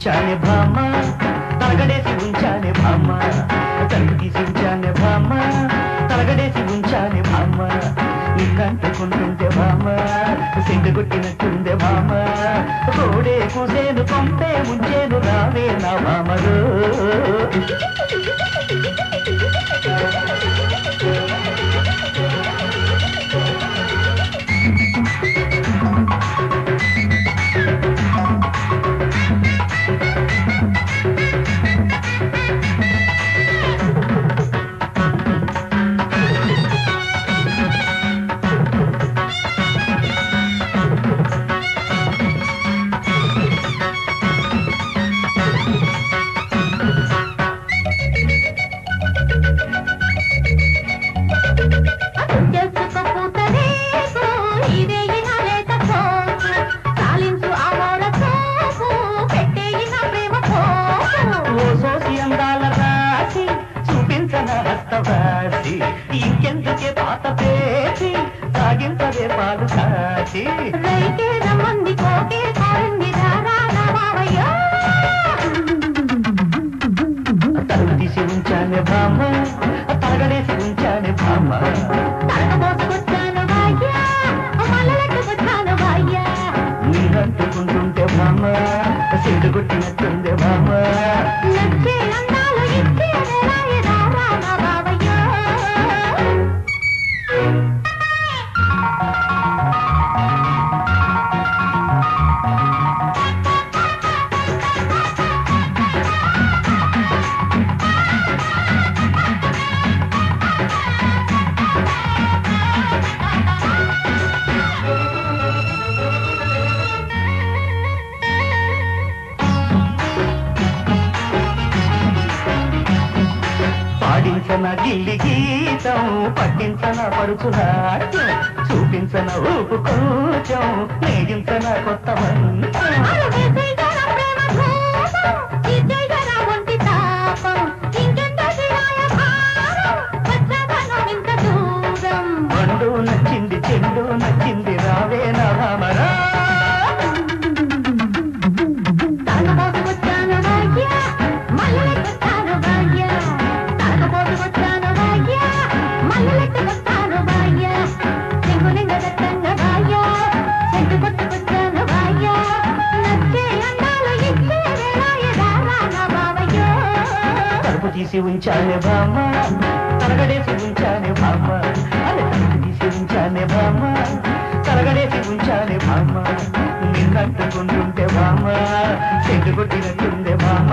ఉంచానే భామ తలగడేసి ఉంచానే భామ తలుపు తీసి ఉంచానే భామ తలగడేసి ఉంచానే భామ నిన్నంటుకుంటుంటే భామ సెంటు కొట్టినట్టుందే భామ కోడే కూసేను కొంపే ముంచేను రావే నా భామరు ఇంకెందుకే పాత పేసి సాగించదే పాలు కాచి రైతే రమ్మంది కోకే కారింది తలుపు తీసి ఉంచానే భామ తలగడేసి ఉంచానే భామ తలపోసుకొచ్చాను భాయ్యా మల్లెట్టుకొచ్చాను భాయ్యా నీరంటుకుంటుంటే భామ సెంటు కొట్టినట్టుందే భామ నచ్చే అందాలు ఇచ్చే పాడించన గిల్లి గీతం పట్టించన పడుచునాట్యం చూపించన ఊపు కొంచెం నేగించన కొత్త పండు నచ్చింది చెండు నచ్చింది రావే నా భామరా తీసి ఉంచానే భామ తలగడేసి ఉంచానే భామ అదే తలుపు తీసి ఉంచానే భామ తలగడేసి ఉంచానే భామ నిన్నంటుకుంటుంటే భామ చెట్టు కొట్టినట్టుందే భామ